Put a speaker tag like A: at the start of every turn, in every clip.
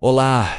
A: Olá,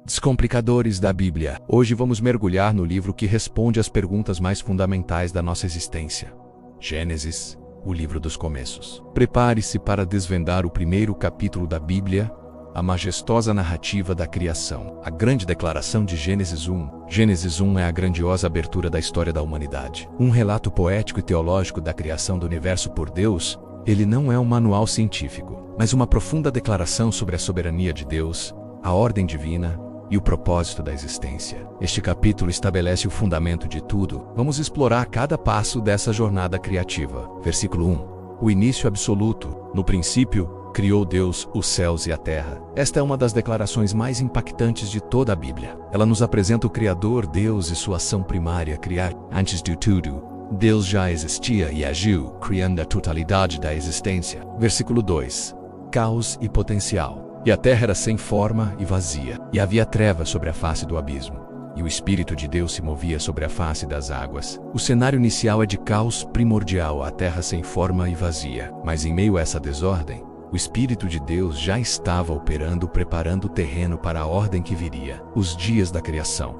A: descomplicadores da Bíblia. Hoje vamos mergulhar no livro que responde às perguntas mais fundamentais da nossa existência. Gênesis, o livro dos começos. Prepare-se para desvendar o primeiro capítulo da Bíblia, a majestosa narrativa da criação. A grande declaração de Gênesis 1. Gênesis 1 é a grandiosa abertura da história da humanidade. Um relato poético e teológico da criação do universo por Deus. Ele não é um manual científico, mas uma profunda declaração sobre a soberania de Deus, a ordem divina e o propósito da existência. Este capítulo estabelece o fundamento de tudo. Vamos explorar cada passo dessa jornada criativa. Versículo 1. O início absoluto. No princípio, criou Deus os céus e a terra. Esta é uma das declarações mais impactantes de toda a Bíblia. Ela nos apresenta o Criador, Deus e sua ação primária, criar. Antes de tudo, Deus já existia e agiu, criando a totalidade da existência. Versículo 2. Caos e potencial. E a terra era sem forma e vazia, e havia trevas sobre a face do abismo, e o Espírito de Deus se movia sobre a face das águas. O cenário inicial é de caos primordial, a terra sem forma e vazia. Mas em meio a essa desordem, o Espírito de Deus já estava operando, preparando o terreno para a ordem que viria. Os dias da criação.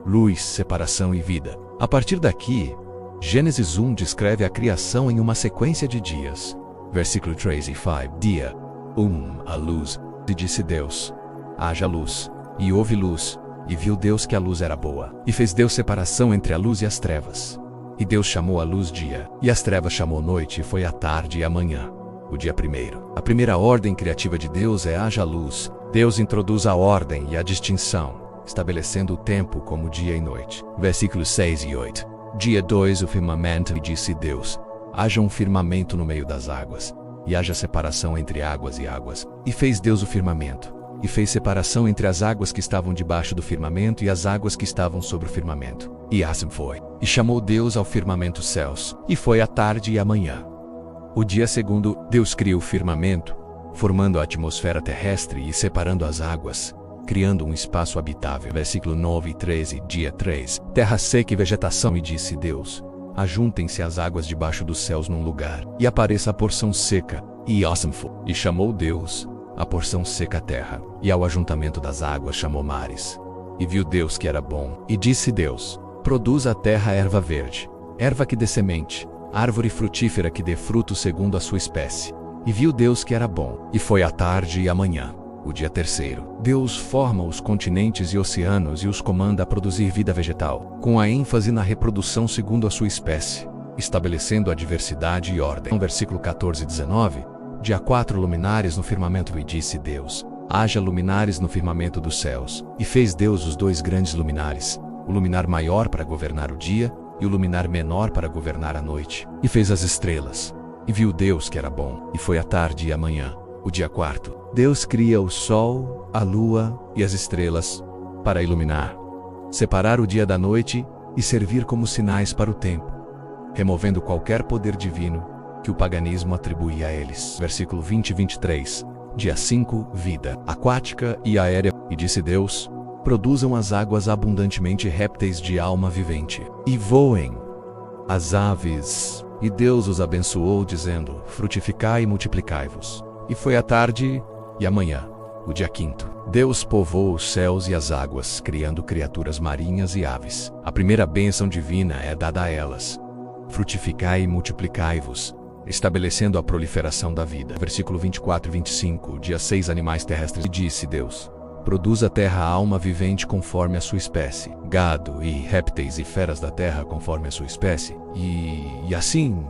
A: Luz, separação e vida. A partir daqui, Gênesis 1 descreve a criação em uma sequência de dias. Versículo 3 e 5. Dia 1. A luz. E disse Deus: haja luz. E houve luz, e viu Deus que a luz era boa. E fez Deus separação entre a luz e as trevas. E Deus chamou a luz dia, e as trevas chamou noite, e foi a tarde e a manhã, o dia primeiro. A primeira ordem criativa de Deus é haja luz. Deus introduz a ordem e a distinção, estabelecendo o tempo como dia e noite. Versículos 6 e 8. Dia 2. O firmamento. E disse Deus: haja um firmamento no meio das águas, e haja separação entre águas e águas. E fez Deus o firmamento, e fez separação entre as águas que estavam debaixo do firmamento e as águas que estavam sobre o firmamento. E assim foi. E chamou Deus ao firmamento céus, e foi a tarde e a manhã. O dia segundo, Deus criou o firmamento, formando a atmosfera terrestre e separando as águas, criando um espaço habitável. Versículo 9 e 13. Dia 3. Terra seca e vegetação. E disse Deus: ajuntem-se as águas debaixo dos céus num lugar, e apareça a porção seca. E assim foi. E chamou Deus a porção seca a terra, e ao ajuntamento das águas chamou mares. E viu Deus que era bom. E disse Deus: produza a terra erva verde, erva que dê semente, árvore frutífera que dê fruto segundo a sua espécie. E viu Deus que era bom. E foi a tarde e a manhã, o dia terceiro. Deus forma os continentes e oceanos e os comanda a produzir vida vegetal, com a ênfase na reprodução segundo a sua espécie, estabelecendo a diversidade e ordem. Versículo 14 e 19. Dia 4. Luminares no firmamento. E disse Deus: haja luminares no firmamento dos céus. E fez Deus os dois grandes luminares, o luminar maior para governar o dia, e o luminar menor para governar a noite. E fez as estrelas. E viu Deus que era bom. E foi a tarde e a manhã, o dia 4. Deus cria o sol, a lua e as estrelas para iluminar, separar o dia da noite e servir como sinais para o tempo, removendo qualquer poder divino que o paganismo atribuía a eles. Versículo 20 e 23. Dia 5. Vida aquática e aérea. E disse Deus: produzam as águas abundantemente répteis de alma vivente, e voem as aves. E Deus os abençoou, dizendo: frutificai e multiplicai-vos. E foi a tarde e a manhã, o dia 5. Deus povoou os céus e as águas, criando criaturas marinhas e aves. A primeira bênção divina é dada a elas: frutificai e multiplicai-vos, estabelecendo a proliferação da vida. Versículo 24 e 25. Dia 6. Animais terrestres. E disse Deus: produz a terra alma vivente conforme a sua espécie, gado e répteis e feras da terra conforme a sua espécie. E assim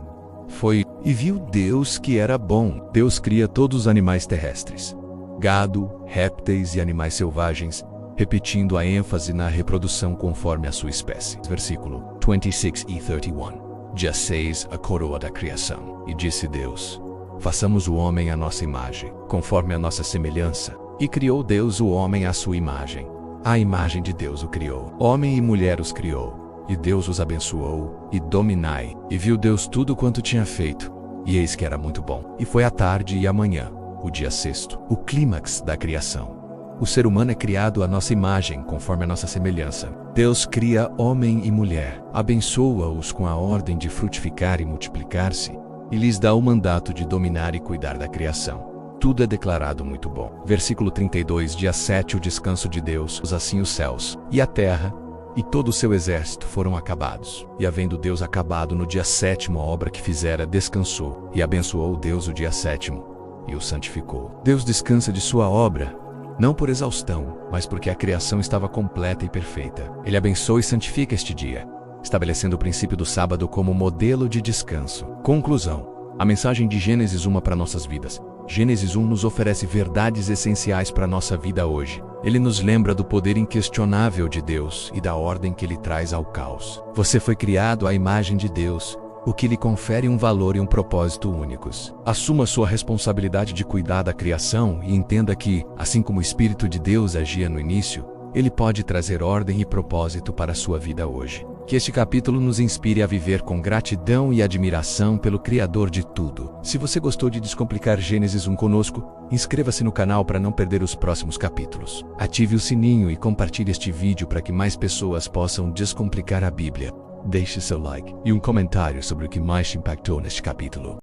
A: foi. E viu Deus que era bom. Deus cria todos os animais terrestres, gado, répteis e animais selvagens, repetindo a ênfase na reprodução conforme a sua espécie. Versículo 26 e 31. Dia 6. A coroa da criação. E disse Deus: façamos o homem à nossa imagem, conforme a nossa semelhança. E criou Deus o homem à sua imagem. À imagem de Deus o criou. Homem e mulher os criou. E Deus os abençoou, e dominai. E viu Deus tudo quanto tinha feito, e eis que era muito bom. E foi a tarde e a manhã, o dia 6. O clímax da criação. O ser humano é criado à nossa imagem, conforme a nossa semelhança. Deus cria homem e mulher, abençoa-os com a ordem de frutificar e multiplicar-se, e lhes dá o mandato de dominar e cuidar da criação. tudo é declarado muito bom. Versículo 32, dia 7, o descanso de Deus, assim os céus e a terra e todo o seu exército foram acabados. E havendo Deus acabado no dia 7º a obra que fizera, descansou, e abençoou Deus o dia 7º, e o santificou. Deus descansa de sua obra, não por exaustão, mas porque a criação estava completa e perfeita. Ele abençoa e santifica este dia, estabelecendo o princípio do sábado como modelo de descanso. Conclusão. A mensagem de Gênesis 1 para nossas vidas. Gênesis 1 nos oferece verdades essenciais para a nossa vida hoje. Ele nos lembra do poder inquestionável de Deus e da ordem que Ele traz ao caos. Você foi criado à imagem de Deus, o que lhe confere um valor e um propósito únicos. Assuma sua responsabilidade de cuidar da criação e entenda que, assim como o Espírito de Deus agia no início, Ele pode trazer ordem e propósito para a sua vida hoje. Que este capítulo nos inspire a viver com gratidão e admiração pelo Criador de tudo. Se você gostou de Descomplicar Gênesis 1 conosco, inscreva-se no canal para não perder os próximos capítulos. Ative o sininho e compartilhe este vídeo para que mais pessoas possam descomplicar a Bíblia. Deixe seu like e um comentário sobre o que mais te impactou neste capítulo.